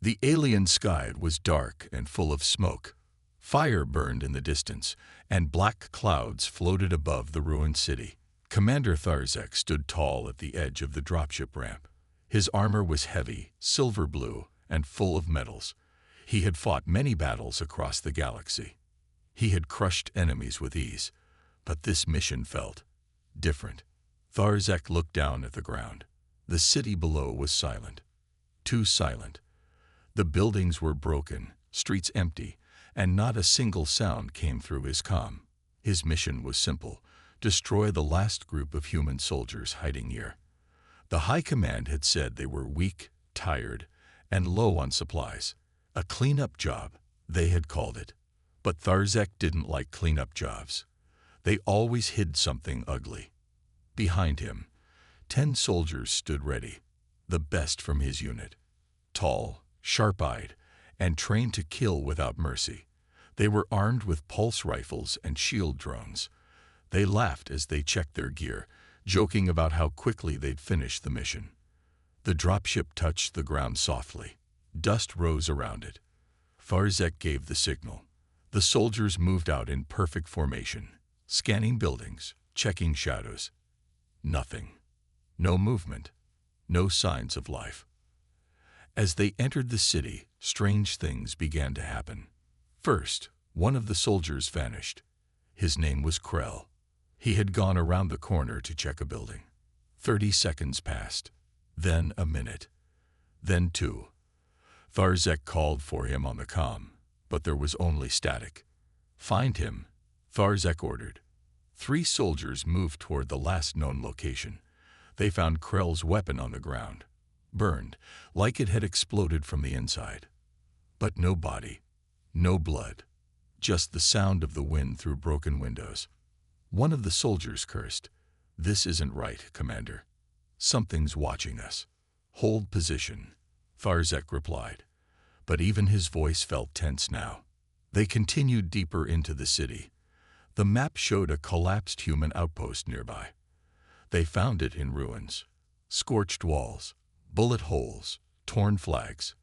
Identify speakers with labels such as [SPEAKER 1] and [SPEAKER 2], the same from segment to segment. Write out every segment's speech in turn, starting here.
[SPEAKER 1] The alien sky was dark and full of smoke. Fire burned in the distance, and black clouds floated above the ruined city. Commander Tharzek stood tall at the edge of the dropship ramp. His armor was heavy, silver blue, and full of medals. He had fought many battles across the galaxy. He had crushed enemies with ease, but this mission felt different. Tharzek looked down at the ground. The city below was silent. Too silent. The buildings were broken, streets empty, and not a single sound came through his comm. His mission was simple: destroy the last group of human soldiers hiding here. The High Command had said they were weak, tired, and low on supplies. A cleanup job, they had called it. But Tharzek didn't like cleanup jobs. They always hid something ugly. Behind him, 10 soldiers stood ready, the best from his unit. Tall, sharp-eyed, and trained to kill without mercy. They were armed with pulse rifles and shield drones. They laughed as they checked their gear, joking about how quickly they'd finish the mission. The dropship touched the ground softly. Dust rose around it. Tharzek gave the signal. The soldiers moved out in perfect formation, scanning buildings, checking shadows. Nothing. No movement. No signs of life. As they entered the city, strange things began to happen. First, one of the soldiers vanished. His name was Krell. He had gone around the corner to check a building. 30 seconds passed. Then a minute. Then 2. Tharzek called for him on the comm, but there was only static. Find him, Tharzek ordered. 3 soldiers moved toward the last known location. They found Krell's weapon on the ground, burned, like it had exploded from the inside. But no body, no blood, just the sound of the wind through broken windows. One of the soldiers cursed. "This isn't right, Commander. Something's watching us." "Hold position," Tharzek replied. But even his voice felt tense now. They continued deeper into the city. The map showed a collapsed human outpost nearby. They found it in ruins. Scorched walls, bullet holes, torn flags.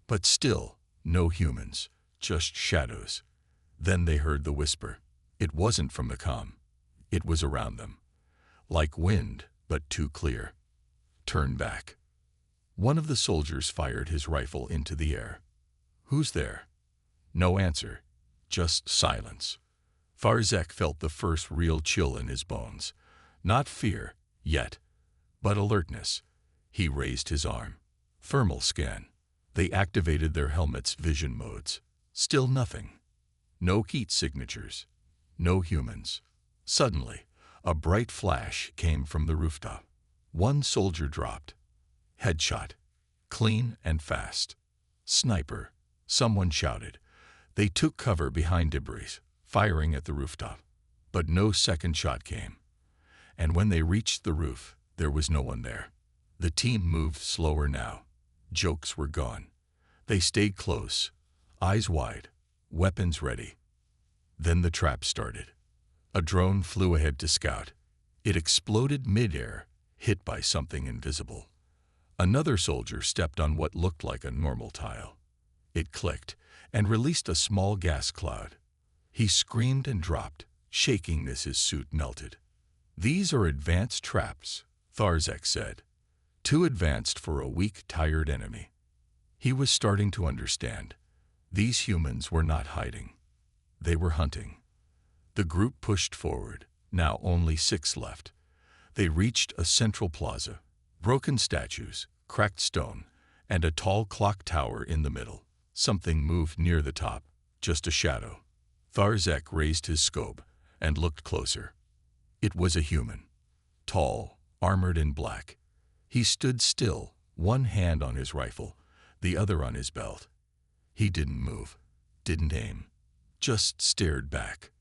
[SPEAKER 1] But still, no humans, just shadows. Then they heard the whisper. It wasn't from the comm. It was around them. Like wind, but too clear. Turn back. One of the soldiers fired his rifle into the air. "Who's there?" No answer, just silence. Tharzek felt the first real chill in his bones. Not fear, yet, but alertness. He raised his arm. Thermal scan. They activated their helmets' vision modes. Still nothing. No heat signatures. No humans. Suddenly, a bright flash came from the rooftop. One soldier dropped. Headshot. Clean and fast. "Sniper," someone shouted. They took cover behind debris, firing at the rooftop. But no second shot came. And when they reached the roof, there was no one there. The team moved slower now. Jokes were gone. They stayed close, eyes wide, weapons ready. Then the trap started. A drone flew ahead to scout. It exploded mid-air, hit by something invisible. Another soldier stepped on what looked like a normal tile. It clicked and released a small gas cloud. He screamed and dropped, shaking as his suit melted. "These are advanced traps," Tharzek said. "Too advanced for a weak, tired enemy." He was starting to understand. These humans were not hiding. They were hunting. The group pushed forward, now only 6 left. They reached a central plaza, broken statues, cracked stone, and a tall clock tower in the middle. Something moved near the top, just a shadow. Tharzek raised his scope and looked closer. It was a human, tall, armored in black. He stood still, one hand on his rifle, the other on his belt. He didn't move, didn't aim, just stared back.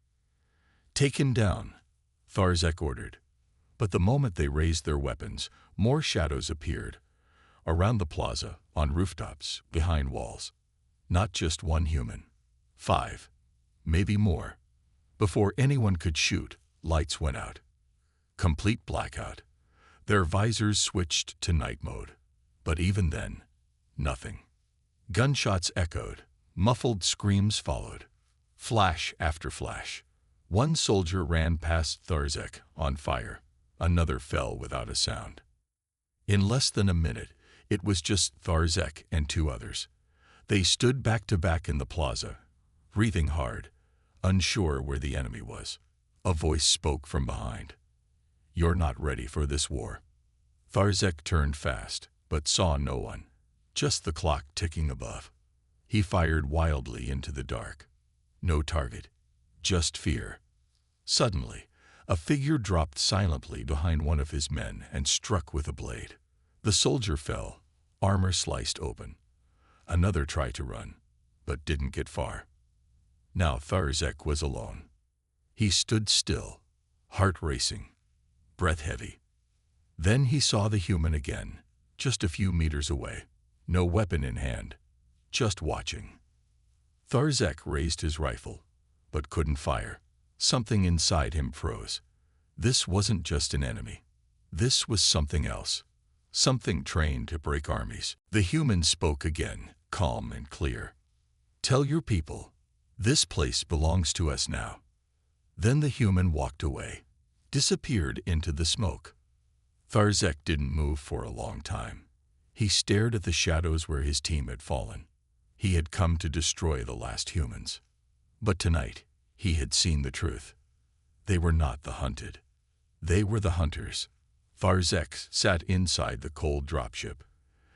[SPEAKER 1] "Take him down," Tharzek ordered. But the moment they raised their weapons, more shadows appeared. Around the plaza, on rooftops, behind walls. Not just one human. 5, maybe more. Before anyone could shoot, lights went out. Complete blackout. Their visors switched to night mode. But even then, nothing. Gunshots echoed. Muffled screams followed. Flash after flash. One soldier ran past Tharzek, on fire. Another fell without a sound. In less than a minute, it was just Tharzek and two others. They stood back to back in the plaza, breathing hard, unsure where the enemy was. A voice spoke from behind. "You're not ready for this war." Tharzek turned fast, but saw no one, just the clock ticking above. He fired wildly into the dark. No target, just fear. Suddenly, a figure dropped silently behind one of his men and struck with a blade. The soldier fell, armor sliced open. Another tried to run, but didn't get far. Now Tharzek was alone. He stood still, heart racing, breath heavy. Then he saw the human again, just a few meters away, no weapon in hand, just watching. Tharzek raised his rifle, but couldn't fire. Something inside him froze. This wasn't just an enemy. This was something else. Something trained to break armies. The human spoke again, calm and clear. "Tell your people, this place belongs to us now." Then the human walked away, disappeared into the smoke. Tharzek didn't move for a long time. He stared at the shadows where his team had fallen. He had come to destroy the last humans. But tonight, he had seen the truth. They were not the hunted. They were the hunters. Tharzek sat inside the cold dropship.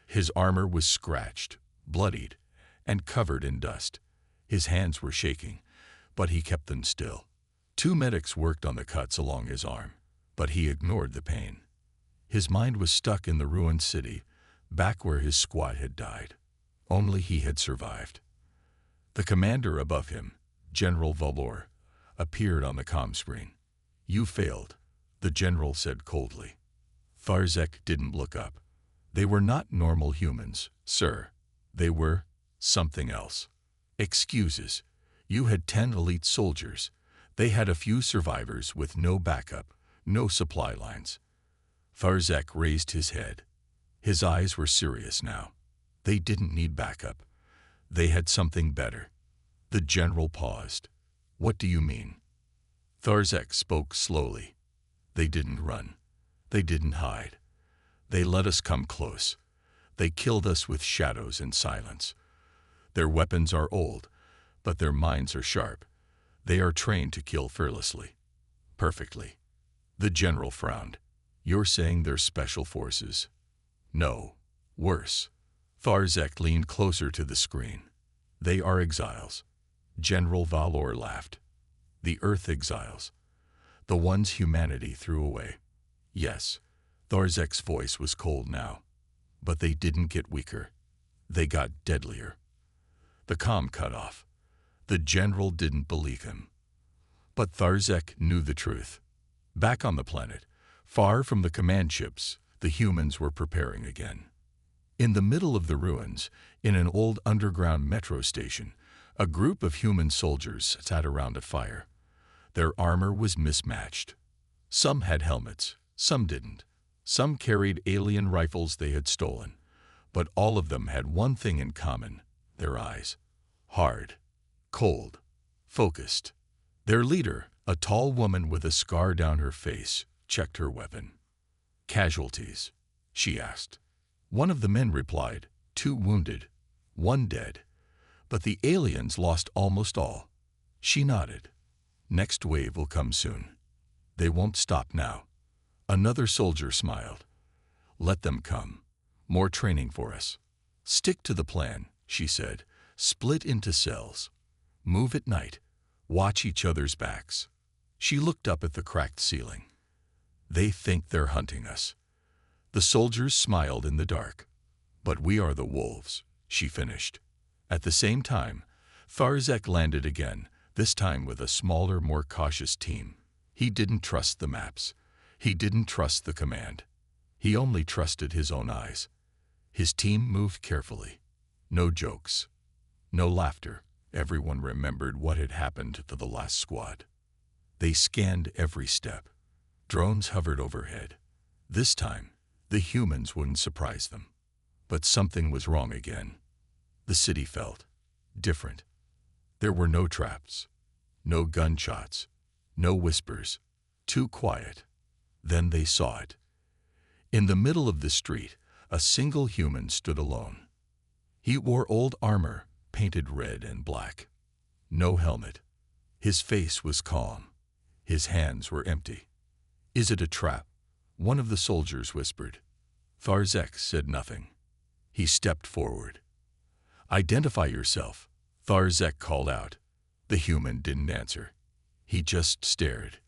[SPEAKER 1] His armor was scratched, bloodied, and covered in dust. His hands were shaking, but he kept them still. Two medics worked on the cuts along his arm, but he ignored the pain. His mind was stuck in the ruined city, back where his squad had died. Only he had survived. The commander above him, General Valor, appeared on the comm screen. "You failed," the general said coldly. Tharzek didn't look up. "They were not normal humans, sir. They were something else." "Excuses. You had 10 elite soldiers. They had a few survivors with no backup, no supply lines." Tharzek raised his head. His eyes were serious now. They didn't need backup. They had something better. The general paused. "What do you mean?" Tharzek spoke slowly. "They didn't run. They didn't hide. They let us come close. They killed us with shadows and silence. Their weapons are old, but their minds are sharp. They are trained to kill fearlessly. Perfectly." The general frowned. "You're saying they're special forces?" "No. Worse." Tharzek leaned closer to the screen. "They are exiles." General Valor laughed. "The Earth exiles. The ones humanity threw away." "Yes." Tharzek's voice was cold now. "But they didn't get weaker. They got deadlier." The comm cut off. The general didn't believe him. But Tharzek knew the truth. Back on the planet, far from the command ships, the humans were preparing again. In the middle of the ruins, in an old underground metro station, a group of human soldiers sat around a fire. Their armor was mismatched. Some had helmets, some didn't. Some carried alien rifles they had stolen. But all of them had one thing in common: their eyes. Hard, cold, focused. Their leader, a tall woman with a scar down her face, checked her weapon. "Casualties?" she asked. One of the men replied, 2 wounded, 1 dead. But the aliens lost almost all. She nodded. "Next wave will come soon. They won't stop now." Another soldier smiled. "Let them come. More training for us." "Stick to the plan," she said. "Split into cells. Move at night. Watch each other's backs." She looked up at the cracked ceiling. "They think they're hunting us." The soldiers smiled in the dark. "But we are the wolves," she finished. At the same time, Tharzek landed again, this time with a smaller, more cautious team. He didn't trust the maps. He didn't trust the command. He only trusted his own eyes. His team moved carefully. No jokes. No laughter. Everyone remembered what had happened to the last squad. They scanned every step. Drones hovered overhead. This time, the humans wouldn't surprise them. But something was wrong again. The city felt different. There were no traps, no gunshots, no whispers. Too quiet. Then they saw it. In the middle of the street, a single human stood alone. He wore old armor, painted red and black. No helmet. His face was calm. His hands were empty. "Is it a trap?" one of the soldiers whispered. Tharzek said nothing. He stepped forward. "Identify yourself," Tharzek called out. The human didn't answer. He just stared.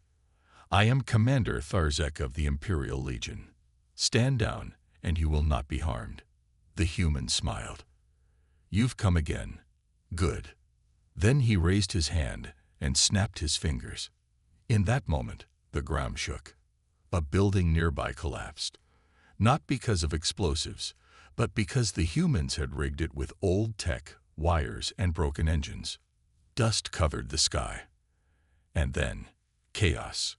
[SPEAKER 1] "I am Commander Tharzek of the Imperial Legion. Stand down, and you will not be harmed." The human smiled. "You've come again. Good." Then he raised his hand and snapped his fingers. In that moment, the ground shook. A building nearby collapsed. Not because of explosives, but because the humans had rigged it with old tech, wires, and broken engines. Dust covered the sky. And then, chaos.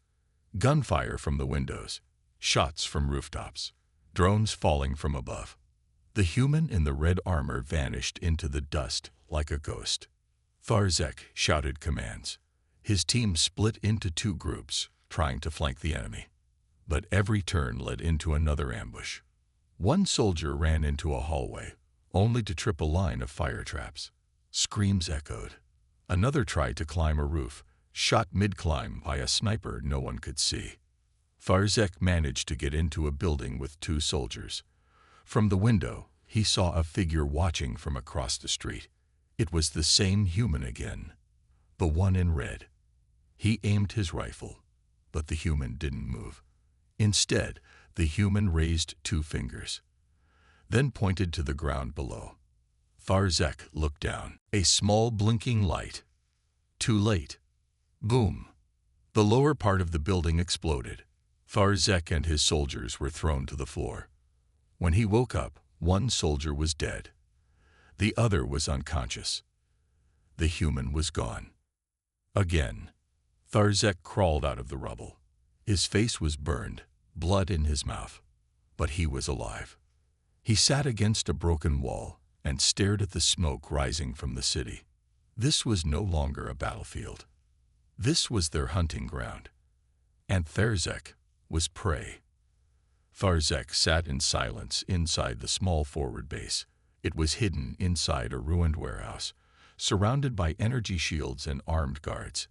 [SPEAKER 1] Gunfire from the windows, shots from rooftops, drones falling from above. The human in the red armor vanished into the dust like a ghost. Tharzek shouted commands. His team split into two groups, trying to flank the enemy. But every turn led into another ambush. One soldier ran into a hallway, only to trip a line of fire traps. Screams echoed. Another tried to climb a roof, shot mid-climb by a sniper no one could see. Tharzek managed to get into a building with two soldiers. From the window, he saw a figure watching from across the street. It was the same human again, the one in red. He aimed his rifle, but the human didn't move. Instead, the human raised two fingers, then pointed to the ground below. Tharzek looked down. A small blinking light. Too late. Boom. The lower part of the building exploded. Tharzek and his soldiers were thrown to the floor. When he woke up, one soldier was dead. The other was unconscious. The human was gone. Again, Tharzek crawled out of the rubble. His face was burned, blood in his mouth. But he was alive. He sat against a broken wall and stared at the smoke rising from the city. This was no longer a battlefield. This was their hunting ground. And Tharzek was prey. Tharzek sat in silence inside the small forward base. It was hidden inside a ruined warehouse, surrounded by energy shields and armed guards.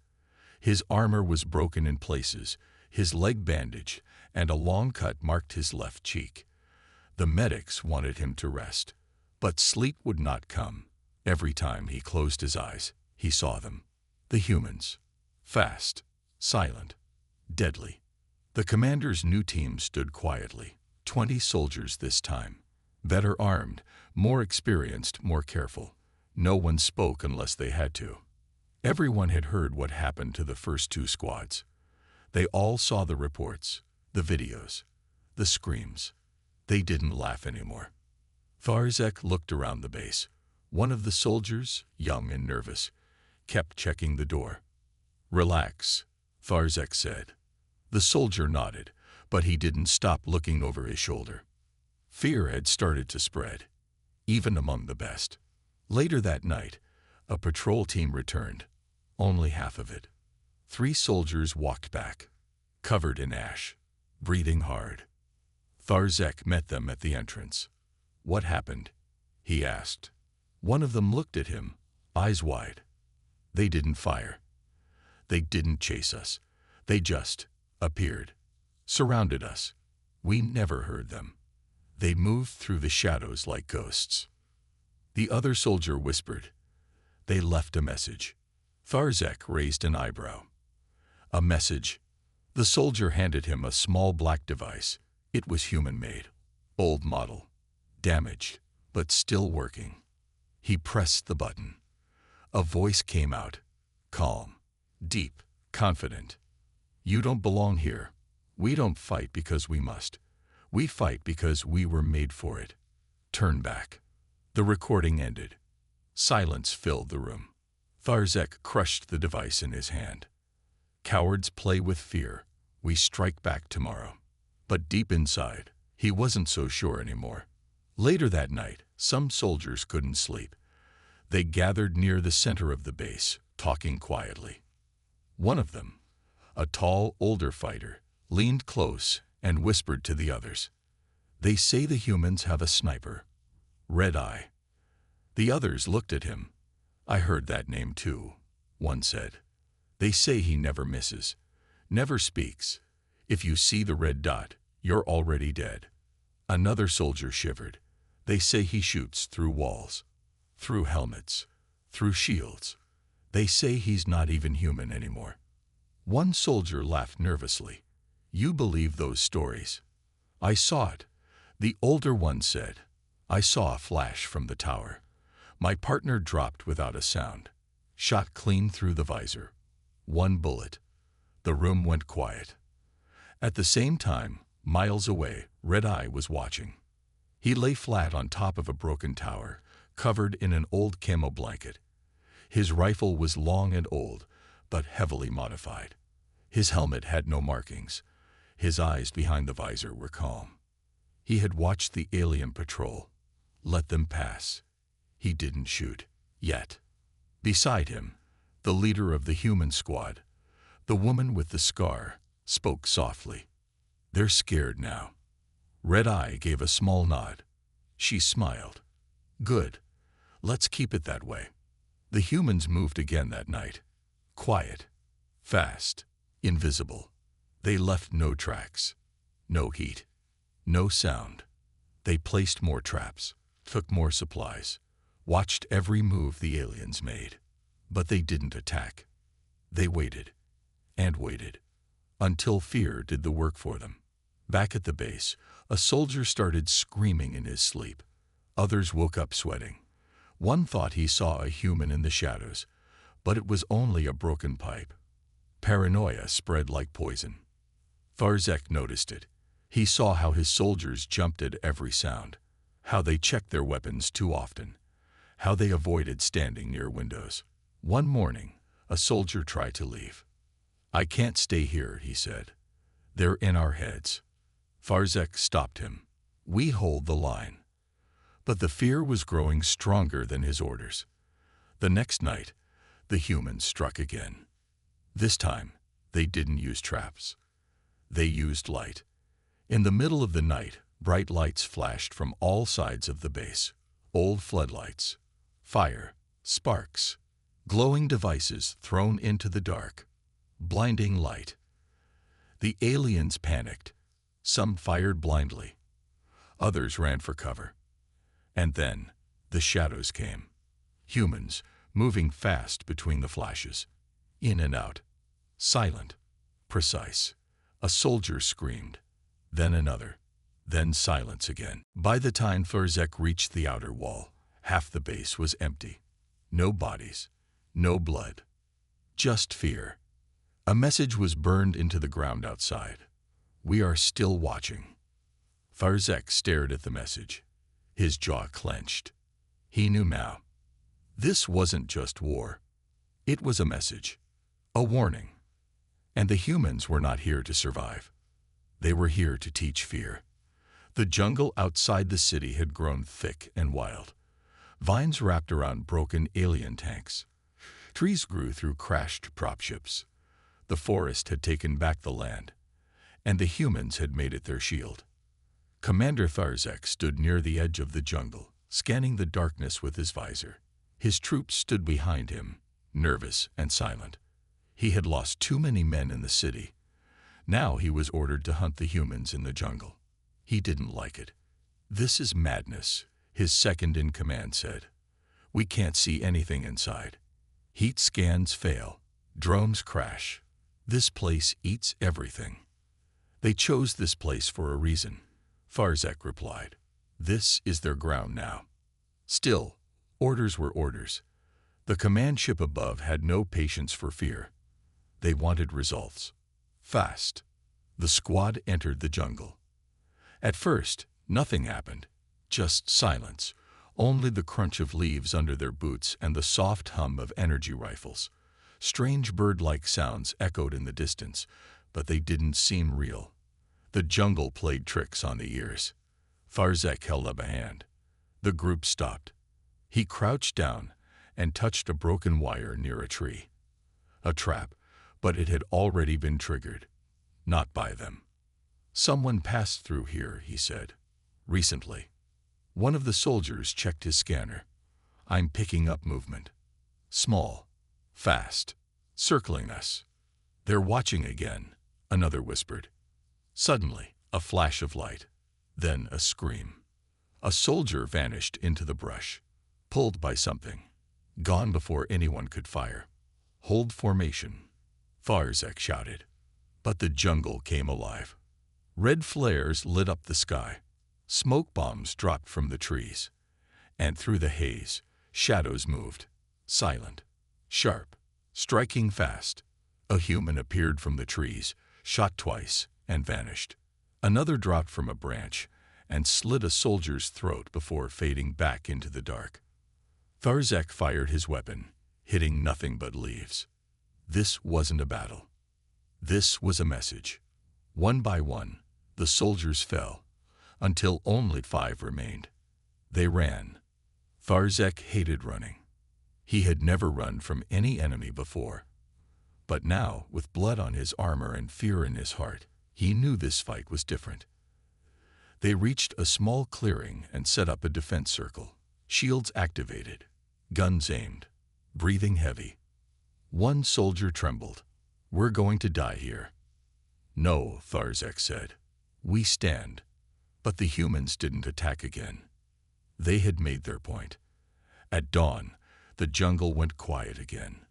[SPEAKER 1] His armor was broken in places, his leg bandaged, and a long cut marked his left cheek. The medics wanted him to rest, but sleep would not come. Every time he closed his eyes, he saw them. The humans. Fast, silent, deadly. The commander's new team stood quietly, 20 soldiers this time. Better armed, more experienced, more careful. No one spoke unless they had to. Everyone had heard what happened to the first two squads. They all saw the reports, the videos, the screams. They didn't laugh anymore. Tharzek looked around the base. One of the soldiers, young and nervous, kept checking the door. "Relax," Tharzek said. The soldier nodded, but he didn't stop looking over his shoulder. Fear had started to spread, even among the best. Later that night, a patrol team returned, only half of it. 3 soldiers walked back, covered in ash, breathing hard. Tharzek met them at the entrance. "What happened?" he asked. One of them looked at him, eyes wide. "They didn't fire. They didn't chase us. They just appeared, surrounded us. We never heard them. They moved through the shadows like ghosts." The other soldier whispered, "They left a message." Tharzek raised an eyebrow. "A message?" The soldier handed him a small black device. It was human-made, old model, damaged, but still working. He pressed the button. A voice came out, calm, deep, confident. "You don't belong here. We don't fight because we must. We fight because we were made for it. Turn back." The recording ended. Silence filled the room. Tharzek crushed the device in his hand. "Cowards play with fear. We strike back tomorrow." But deep inside, he wasn't so sure anymore. Later that night, some soldiers couldn't sleep. They gathered near the center of the base, talking quietly. One of them, a tall, older fighter, leaned close and whispered to the others. "They say the humans have a sniper. Red Eye." The others looked at him. "I heard that name too," one said. "They say he never misses, never speaks. If you see the red dot, you're already dead." Another soldier shivered. "They say he shoots through walls, through helmets, through shields. They say he's not even human anymore." One soldier laughed nervously. "You believe those stories?" "I saw it," the older one said. "I saw a flash from the tower. My partner dropped without a sound, shot clean through the visor. One bullet." The room went quiet. At the same time, miles away, Red Eye was watching. He lay flat on top of a broken tower, covered in an old camo blanket. His rifle was long and old, but heavily modified. His helmet had no markings. His eyes behind the visor were calm. He had watched the alien patrol, let them pass. He didn't shoot, yet. Beside him, the leader of the human squad, the woman with the scar, spoke softly. "They're scared now." Red Eye gave a small nod. She smiled. "Good. Let's keep it that way." The humans moved again that night. Quiet, fast, invisible. They left no tracks, no heat, no sound. They placed more traps, took more supplies, watched every move the aliens made. But they didn't attack. They waited, and waited, until fear did the work for them. Back at the base, a soldier started screaming in his sleep. Others woke up sweating. One thought he saw a human in the shadows, but it was only a broken pipe. Paranoia spread like poison. Tharzek noticed it. He saw how his soldiers jumped at every sound, how they checked their weapons too often, how they avoided standing near windows. One morning, a soldier tried to leave. "I can't stay here," he said. "They're in our heads." Tharzek stopped him. "We hold the line." But the fear was growing stronger than his orders. The next night, the humans struck again. This time, they didn't use traps. They used light. In the middle of the night, bright lights flashed from all sides of the base. Old floodlights, fire, sparks, glowing devices thrown into the dark. Blinding light. The aliens panicked. Some fired blindly. Others ran for cover. And then, the shadows came. Humans, moving fast between the flashes. In and out. Silent. Precise. A soldier screamed. Then another. Then silence again. By the time Tharzek reached the outer wall, half the base was empty. No bodies. No blood. Just fear. A message was burned into the ground outside. "We are still watching." Tharzek stared at the message. His jaw clenched. He knew now. This wasn't just war. It was a message. A warning. And the humans were not here to survive. They were here to teach fear. The jungle outside the city had grown thick and wild. Vines wrapped around broken alien tanks. Trees grew through crashed prop ships. The forest had taken back the land, and the humans had made it their shield. Commander Tharzek stood near the edge of the jungle, scanning the darkness with his visor. His troops stood behind him, nervous and silent. He had lost too many men in the city. Now he was ordered to hunt the humans in the jungle. He didn't like it. "This is madness," his second-in-command said. "We can't see anything inside. Heat scans fail. Drones crash. This place eats everything." "They chose this place for a reason," Tharzek replied. "This is their ground now." Still, orders were orders. The command ship above had no patience for fear. They wanted results. Fast. The squad entered the jungle. At first, nothing happened. Just silence. Only the crunch of leaves under their boots and the soft hum of energy rifles. Strange bird-like sounds echoed in the distance, but they didn't seem real. The jungle played tricks on the ears. Tharzek held up a hand. The group stopped. He crouched down and touched a broken wire near a tree. A trap, but it had already been triggered. Not by them. "Someone passed through here," he said. "Recently." One of the soldiers checked his scanner. "I'm picking up movement. Small. Fast. Circling us." "They're watching again," another whispered. Suddenly, a flash of light. Then a scream. A soldier vanished into the brush, pulled by something. Gone before anyone could fire. "Hold formation," Tharzek shouted. But the jungle came alive. Red flares lit up the sky. Smoke bombs dropped from the trees. And through the haze, shadows moved. Silent. Sharp. Striking fast. A human appeared from the trees, shot twice, and vanished. Another dropped from a branch and slit a soldier's throat before fading back into the dark. Tharzek fired his weapon, hitting nothing but leaves. This wasn't a battle. This was a message. One by one, the soldiers fell, until only 5 remained. They ran. Tharzek hated running. He had never run from any enemy before. But now, with blood on his armor and fear in his heart, he knew this fight was different. They reached a small clearing and set up a defense circle. Shields activated. Guns aimed. Breathing heavy. One soldier trembled. "We're going to die here." "No," Tharzek said. "We stand." But the humans didn't attack again. They had made their point. At dawn, the jungle went quiet again.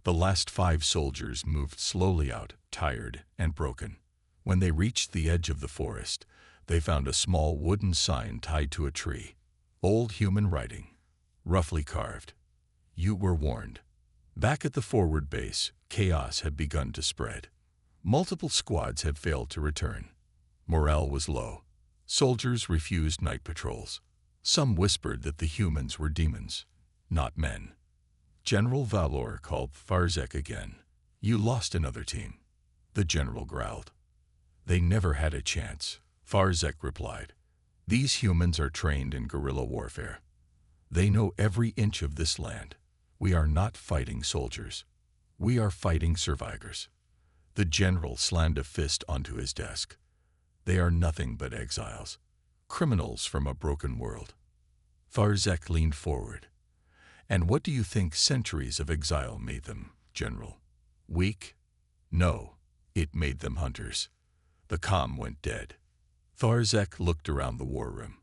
[SPEAKER 1] The last 5 soldiers moved slowly out, tired and broken. When they reached the edge of the forest, they found a small wooden sign tied to a tree. Old human writing, roughly carved. "You were warned." Back at the forward base, chaos had begun to spread. Multiple squads had failed to return. Morale was low. Soldiers refused night patrols. Some whispered that the humans were demons, not men. General Valor called Tharzek again. "You lost another team." The general growled. "They never had a chance," Tharzek replied. "These humans are trained in guerrilla warfare. They know every inch of this land. We are not fighting soldiers. We are fighting survivors." The general slammed a fist onto his desk. "They are nothing but exiles. Criminals from a broken world." Tharzek leaned forward. "And what do you think centuries of exile made them, General? Weak? No, it made them hunters." The calm went dead. Tharzek looked around the war room.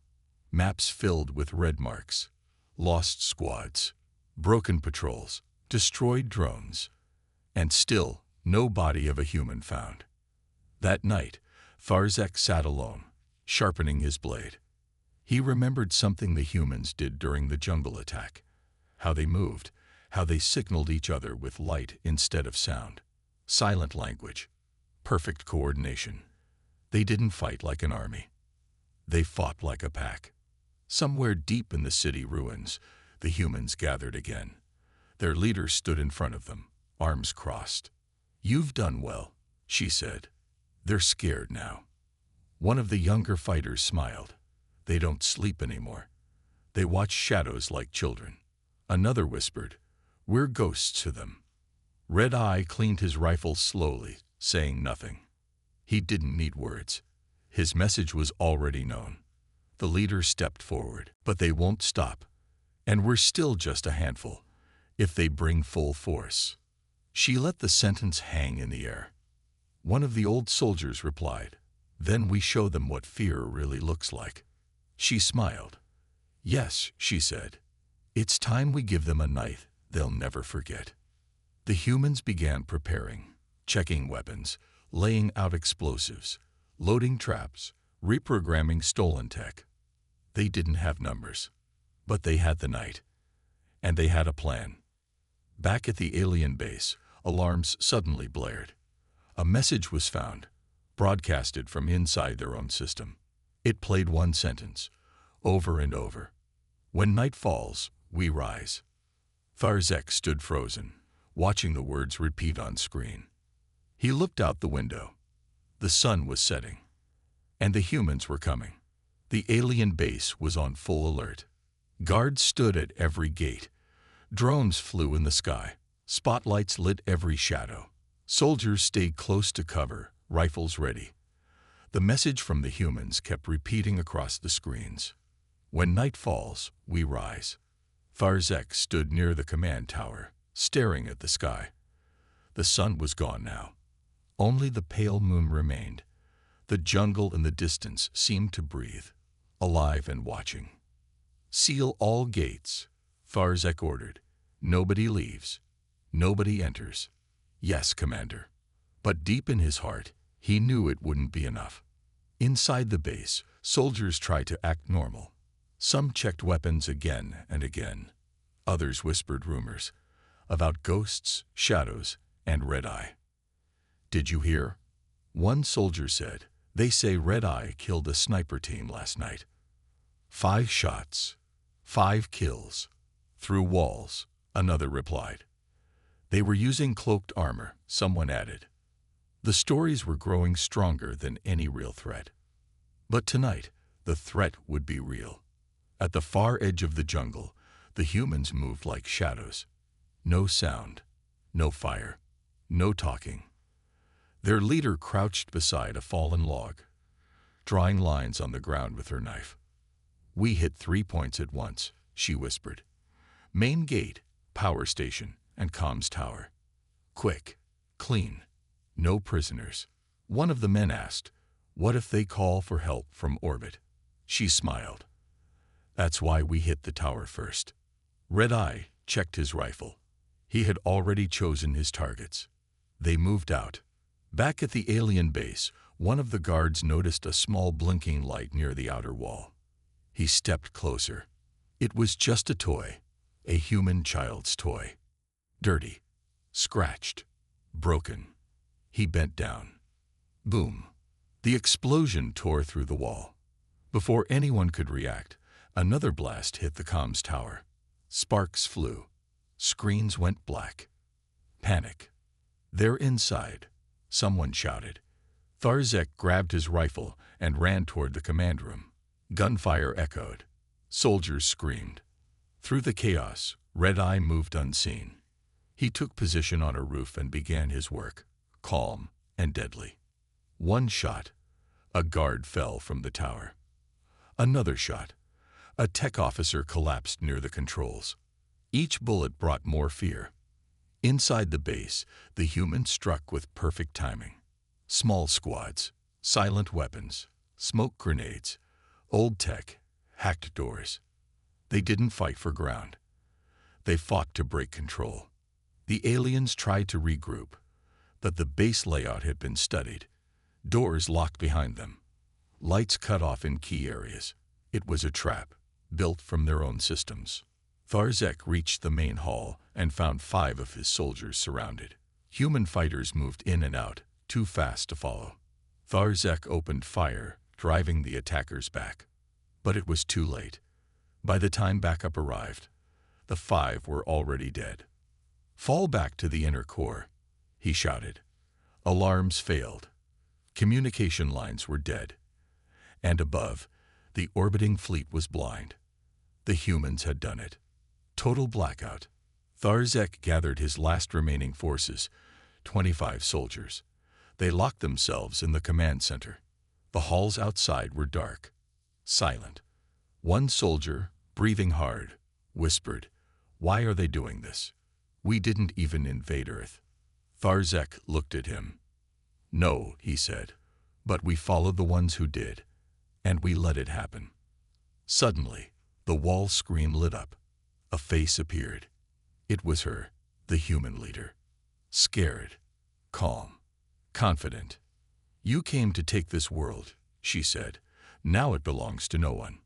[SPEAKER 1] Maps filled with red marks. Lost squads. Broken patrols. Destroyed drones. And still, no body of a human found. That night, Tharzek sat alone, sharpening his blade. He remembered something the humans did during the jungle attack. How they moved, how they signaled each other with light instead of sound. Silent language. Perfect coordination. They didn't fight like an army. They fought like a pack. Somewhere deep in the city ruins, the humans gathered again. Their leader stood in front of them, arms crossed. "You've done well," she said. "They're scared now." One of the younger fighters smiled. "They don't sleep anymore. They watch shadows like children." Another whispered, "We're ghosts to them." Red Eye cleaned his rifle slowly, saying nothing. He didn't need words. His message was already known. The leader stepped forward. "But they won't stop. And we're still just a handful, if they bring full force." She let the sentence hang in the air. One of the old soldiers replied, "Then we show them what fear really looks like." She smiled. "Yes," she said. "It's time we give them a night they'll never forget." The humans began preparing, checking weapons, laying out explosives, loading traps, reprogramming stolen tech. They didn't have numbers, but they had the night. And they had a plan. Back at the alien base, alarms suddenly blared. A message was found, broadcasted from inside their own system. It played one sentence, over and over. "When night falls, we rise." Tharzek stood frozen, watching the words repeat on screen. He looked out the window. The sun was setting. And the humans were coming. The alien base was on full alert. Guards stood at every gate, Drones flew in the sky. Spotlights lit every shadow. Soldiers stayed close to cover, rifles ready. The message from the humans kept repeating across the screens. When night falls, we rise. Tharzek stood near the command tower, staring at the sky. The sun was gone now. Only the pale moon remained. The jungle in the distance seemed to breathe, alive and watching. "Seal all gates," Tharzek ordered. "Nobody leaves. Nobody enters." "Yes, Commander." But deep in his heart, he knew it wouldn't be enough. Inside the base, soldiers tried to act normal. Some checked weapons again and again. Others whispered rumors about ghosts, shadows, and Red Eye. "Did you hear?" One soldier said. "They say Red Eye killed a sniper team last night. 5 shots, 5 kills, through walls," another replied. "They were using cloaked armor," someone added. The stories were growing stronger than any real threat. But tonight, the threat would be real. At the far edge of the jungle, the humans moved like shadows. No sound, no fire, no talking. Their leader crouched beside a fallen log, drawing lines on the ground with her knife. "We hit 3 points at once," she whispered. "Main gate, power station, and comms tower. Quick, clean, no prisoners." One of the men asked, "What if they call for help from orbit?" She smiled. "That's why we hit the tower first." Red Eye checked his rifle. He had already chosen his targets. They moved out. Back at the alien base, one of the guards noticed a small blinking light near the outer wall. He stepped closer. It was just a toy, a human child's toy. Dirty, scratched, broken. He bent down. Boom. The explosion tore through the wall. Before anyone could react, another blast hit the comms tower. Sparks flew. Screens went black. Panic. "They're inside," someone shouted. Tharzek grabbed his rifle and ran toward the command room. Gunfire echoed. Soldiers screamed. Through the chaos, Red Eye moved unseen. He took position on a roof and began his work, calm and deadly. One shot. A guard fell from the tower. Another shot. A tech officer collapsed near the controls. Each bullet brought more fear. Inside the base, the humans struck with perfect timing. Small squads, silent weapons, smoke grenades, old tech, hacked doors. They didn't fight for ground. They fought to break control. The aliens tried to regroup, but the base layout had been studied. Doors locked behind them. Lights cut off in key areas. It was a trap, built from their own systems. Tharzek reached the main hall and found 5 of his soldiers surrounded. Human fighters moved in and out, too fast to follow. Tharzek opened fire, driving the attackers back. But it was too late. By the time backup arrived, the 5 were already dead. "Fall back to the inner core," he shouted. Alarms failed. Communication lines were dead. And above, the orbiting fleet was blind. The humans had done it. Total blackout. Tharzek gathered his last remaining forces, 25 soldiers. They locked themselves in the command center. The halls outside were dark, silent. One soldier, breathing hard, whispered, "Why are they doing this? We didn't even invade Earth." Tharzek looked at him. "No," he said, "but we followed the ones who did, and we let it happen." Suddenly, the wall screen lit up. A face appeared. It was her, the human leader. Scared, calm, confident. "You came to take this world," she said. "Now it belongs to no one."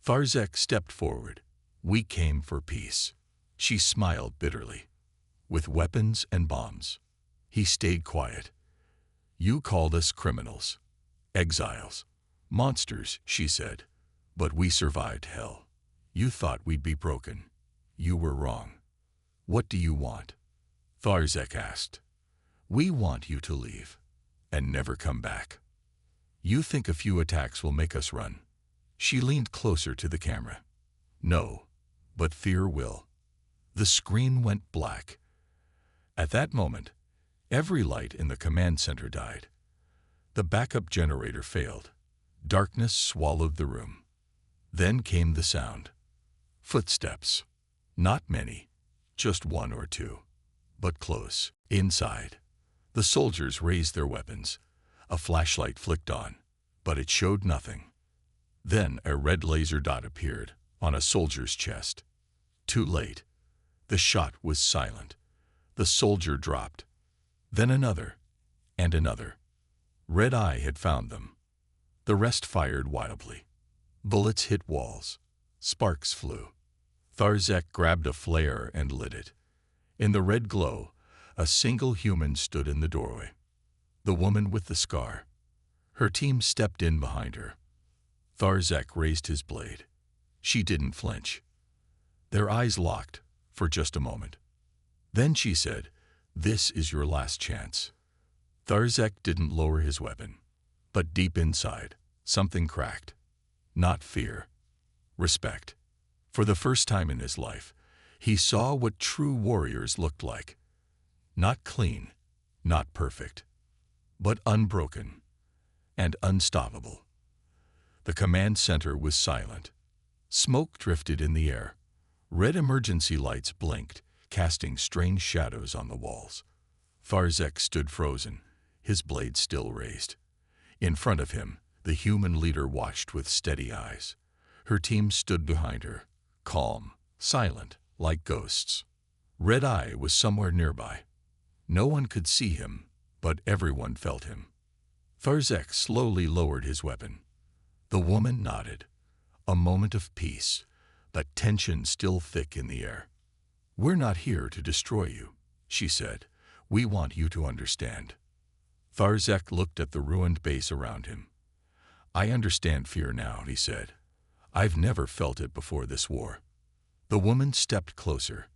[SPEAKER 1] Tharzek stepped forward. "We came for peace." She smiled bitterly. "With weapons and bombs." He stayed quiet. "You called us criminals, exiles, monsters," she said. "But we survived hell. You thought we'd be broken. You were wrong." "What do you want?" Tharzek asked. "We want you to leave and never come back. You think a few attacks will make us run." She leaned closer to the camera. "No, but fear will. The screen went black. At that moment, every light in the command center died. The backup generator failed. Darkness swallowed the room. Then came the sound. Footsteps. Not many, just one or two, but close. Inside, the soldiers raised their weapons. A flashlight flicked on, but it showed nothing. Then a red laser dot appeared on a soldier's chest. Too late. The shot was silent. The soldier dropped. Then another, and another. Red Eye had found them. The rest fired wildly. Bullets hit walls. Sparks flew. Tharzek grabbed a flare and lit it. In the red glow, a single human stood in the doorway. The woman with the scar. Her team stepped in behind her. Tharzek raised his blade. She didn't flinch. Their eyes locked for just a moment. Then she said, "This is your last chance." Tharzek didn't lower his weapon, but deep inside, something cracked. Not fear. Respect. For the first time in his life, he saw what true warriors looked like. Not clean, not perfect, but unbroken and unstoppable. The command center was silent. Smoke drifted in the air. Red emergency lights blinked, casting strange shadows on the walls. Tharzek stood frozen, his blade still raised. In front of him, the human leader watched with steady eyes. Her team stood behind her, calm, silent, like ghosts. Red Eye was somewhere nearby. No one could see him, but everyone felt him. Tharzek slowly lowered his weapon. The woman nodded. A moment of peace, but tension still thick in the air. "We're not here to destroy you," she said. "We want you to understand." Tharzek looked at the ruined base around him. "I understand fear now," he said. "I've never felt it before this war." The woman stepped closer.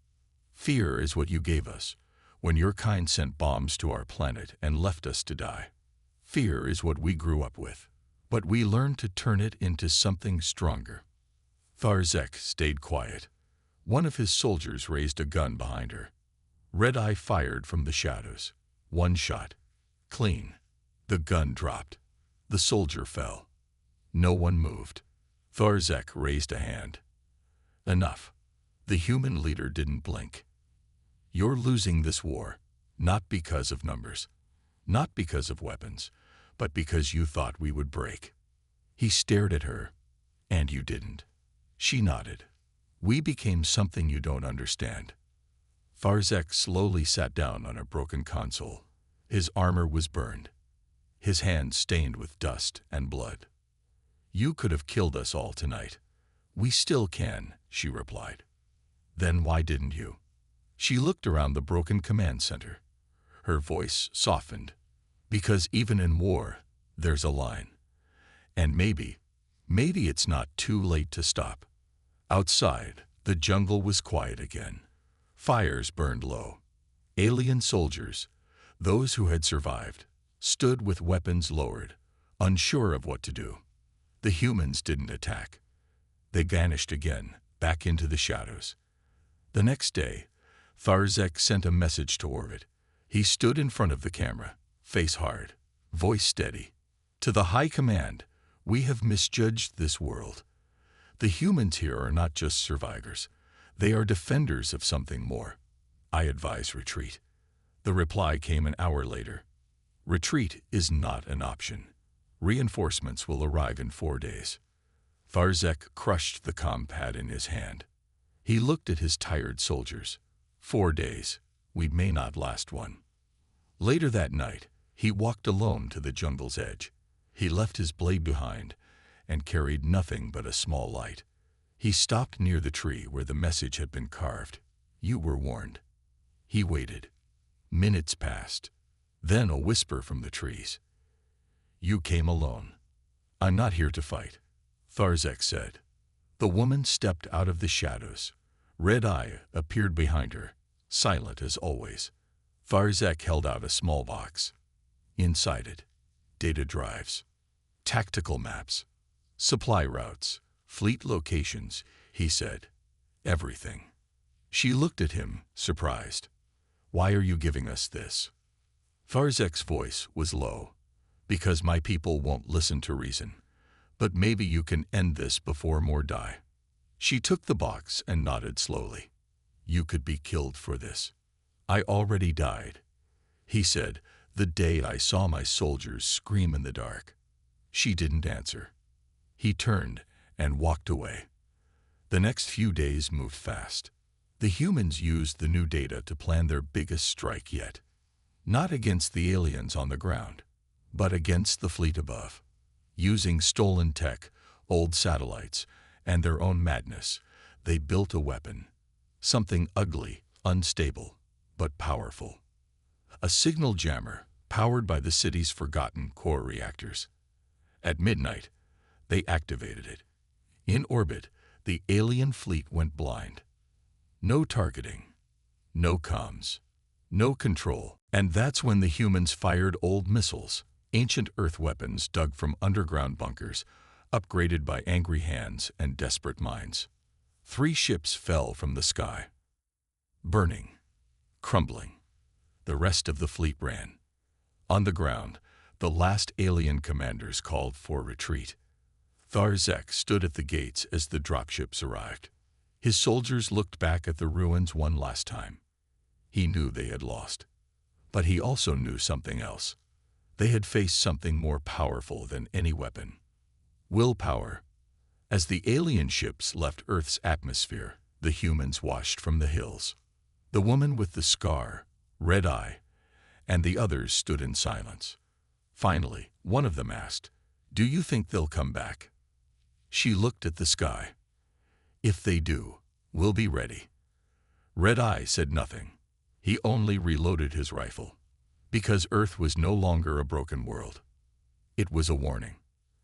[SPEAKER 1] "Fear is what you gave us when your kind sent bombs to our planet and left us to die. Fear is what we grew up with, but we learned to turn it into something stronger." Tharzek stayed quiet. One of his soldiers raised a gun behind her. Red Eye fired from the shadows. One shot. Clean. The gun dropped. The soldier fell. No one moved. Tharzek raised a hand. "Enough." The human leader didn't blink. "You're losing this war, not because of numbers, not because of weapons, but because you thought we would break." He stared at her, "And you didn't." She nodded. "We became something you don't understand." Tharzek slowly sat down on a broken console. His armor was burned, his hands stained with dust and blood. "You could have killed us all tonight." "We still can," she replied. "Then why didn't you?" She looked around the broken command center. Her voice softened. "Because even in war, there's a line. And maybe it's not too late to stop." Outside, the jungle was quiet again. Fires burned low. Alien soldiers, those who had survived, stood with weapons lowered, unsure of what to do. The humans didn't attack. They vanished again, back into the shadows. The next day, Tharzek sent a message to orbit. He stood in front of the camera, face hard, voice steady. "To the High Command, we have misjudged this world. The humans here are not just survivors. They are defenders of something more. I advise retreat." The reply came an hour later. "Retreat is not an option. Reinforcements will arrive in 4 days." Tharzek crushed the comm pad in his hand. He looked at his tired soldiers. 4 days. We may not last one. Later that night, he walked alone to the jungle's edge. He left his blade behind and carried nothing but a small light. He stopped near the tree where the message had been carved. "You were warned." He waited. Minutes passed. Then a whisper from the trees. "You came alone." "I'm not here to fight," Tharzek said. The woman stepped out of the shadows. Red Eye appeared behind her, silent as always. Tharzek held out a small box. Inside it, data drives, tactical maps, supply routes, fleet locations, he said. Everything. She looked at him, surprised. Why are you giving us this? Tharzek's voice was low. Because my people won't listen to reason. But maybe you can end this before more die. She took the box and nodded slowly. You could be killed for this. I already died, he said, the day I saw my soldiers scream in the dark. She didn't answer. He turned and walked away. The next few days moved fast. The humans used the new data to plan their biggest strike yet. Not against the aliens on the ground, but against the fleet above. Using stolen tech, old satellites, and their own madness, they built a weapon. Something ugly, unstable, but powerful. A signal jammer powered by the city's forgotten core reactors. At midnight, they activated it. In orbit, the alien fleet went blind. No targeting, no comms, no control. And that's when the humans fired old missiles, ancient Earth weapons dug from underground bunkers, upgraded by angry hands and desperate minds. 3 ships fell from the sky. Burning, crumbling. The rest of the fleet ran. On the ground, the last alien commanders called for retreat. Tharzek stood at the gates as the dropships arrived. His soldiers looked back at the ruins one last time. He knew they had lost. But he also knew something else. They had faced something more powerful than any weapon. Willpower. As the alien ships left Earth's atmosphere, the humans washed from the hills. The woman with the scar, red eye, and the others stood in silence. Finally, one of them asked, "Do you think they'll come back?" She looked at the sky. "If they do, we'll be ready." Red Eye said nothing. He only reloaded his rifle. Because Earth was no longer a broken world. It was a warning.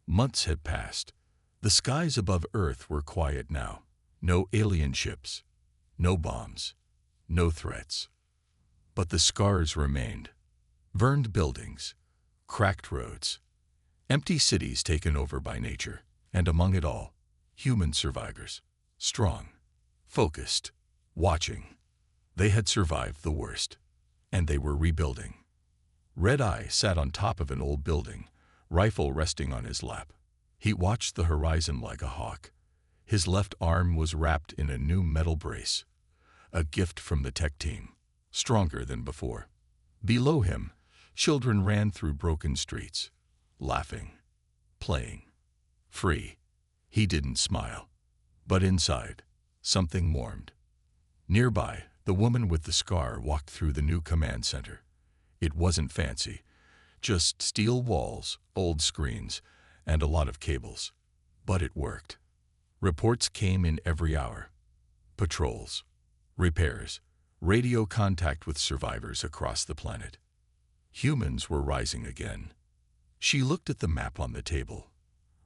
[SPEAKER 1] Months had passed. The skies above Earth were quiet now. No alien ships, no bombs, no threats. But the scars remained. Burned buildings, cracked roads, empty cities taken over by nature, and among it all, human survivors. Strong, focused, watching. They had survived the worst, and they were rebuilding. Red Eye sat on top of an old building, rifle resting on his lap. He watched the horizon like a hawk. His left arm was wrapped in a new metal brace, a gift from the tech team, stronger than before. Below him, children ran through broken streets, laughing, playing, free. He didn't smile. But inside, something warmed. Nearby, the woman with the scar walked through the new command center. It wasn't fancy, just steel walls, old screens, and a lot of cables. But it worked. Reports came in every hour. Patrols, repairs, radio contact with survivors across the planet. Humans were rising again. She looked at the map on the table.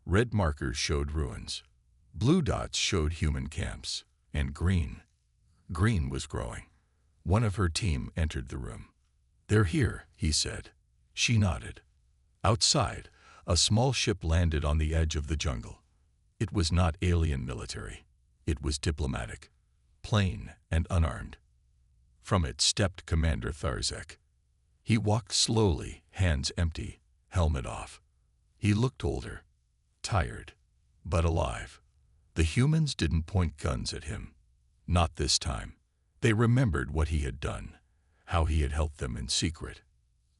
[SPEAKER 1] Red markers showed ruins. Blue dots showed human camps. And green was growing. One of her team entered the room. "They're here," he said. She nodded. Outside, a small ship landed on the edge of the jungle. It was not alien military. It was diplomatic, plain and unarmed. From it stepped Commander Tharzek. He walked slowly, hands empty, helmet off. He looked older, tired, but alive. The humans didn't point guns at him. Not this time. They remembered what he had done, how he had helped them in secret.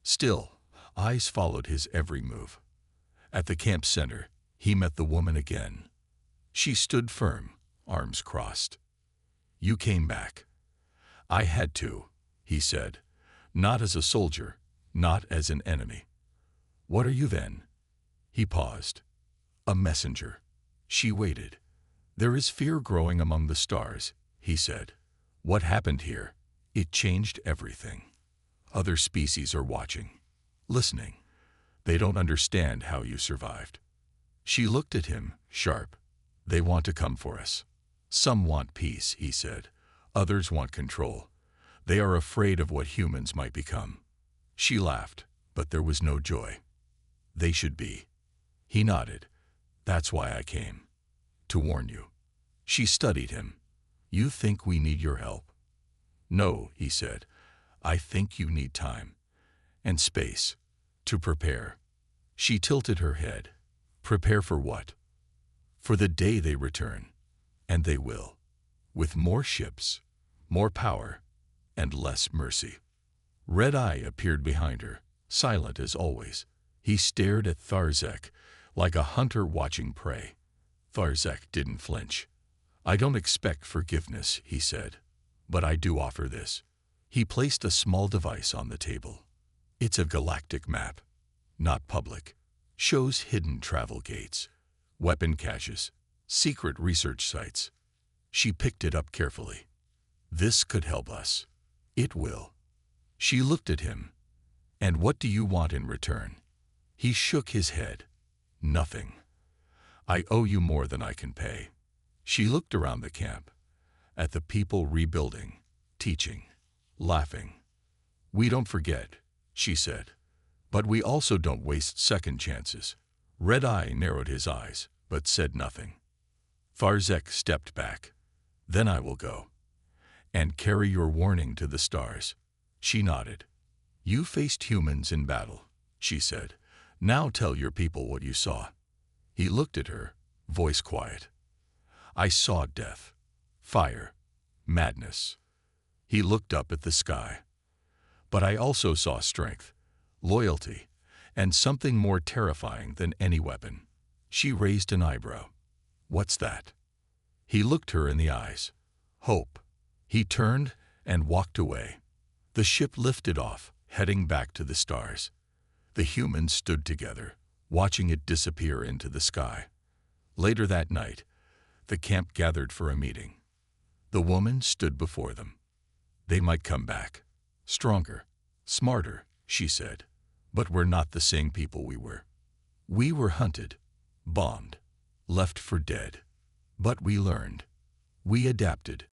[SPEAKER 1] Still, eyes followed his every move. At the camp center, he met the woman again. She stood firm, arms crossed. "You came back." "I had to," he said. "Not as a soldier, not as an enemy." "What are you then?" He paused. "A messenger." She waited. "There is fear growing among the stars," he said. "What happened here? It changed everything. Other species are watching, listening. They don't understand how you survived." She looked at him, sharp. "They want to come for us. Some want peace," he said. "Others want control. They are afraid of what humans might become." She laughed, but there was no joy. "They should be." He nodded. "That's why I came. To warn you." She studied him. "You think we need your help?" "No," he said. "I think you need time and space to prepare." She tilted her head. "Prepare for what?" "For the day they return. And they will. With more ships, more power, and less mercy." Red Eye appeared behind her, silent as always. He stared at Tharzek like a hunter watching prey. Tharzek didn't flinch. "I don't expect forgiveness," he said, "but I do offer this." He placed a small device on the table. "It's a galactic map, not public. Shows hidden travel gates, weapon caches, secret research sites." She picked it up carefully. "This could help us." "It will." She looked at him. "And what do you want in return?" He shook his head. "Nothing. I owe you more than I can pay." She looked around the camp, at the people rebuilding, teaching, laughing. "We don't forget," she said, "but we also don't waste second chances." Red Eye narrowed his eyes, but said nothing. Tharzek stepped back. "Then I will go. And carry your warning to the stars." She nodded. "You faced humans in battle," she said. "Now tell your people what you saw." He looked at her, voice quiet. "I saw death, fire, madness." He looked up at the sky. "But I also saw strength, loyalty, and something more terrifying than any weapon." She raised an eyebrow. "What's that?" He looked her in the eyes. "Hope." He turned and walked away. The ship lifted off, heading back to the stars. The humans stood together, watching it disappear into the sky. Later that night, the camp gathered for a meeting. The woman stood before them. "They might come back. Stronger, smarter," she said. "But we're not the same people we were. We were hunted, bombed, left for dead. But we learned. We adapted.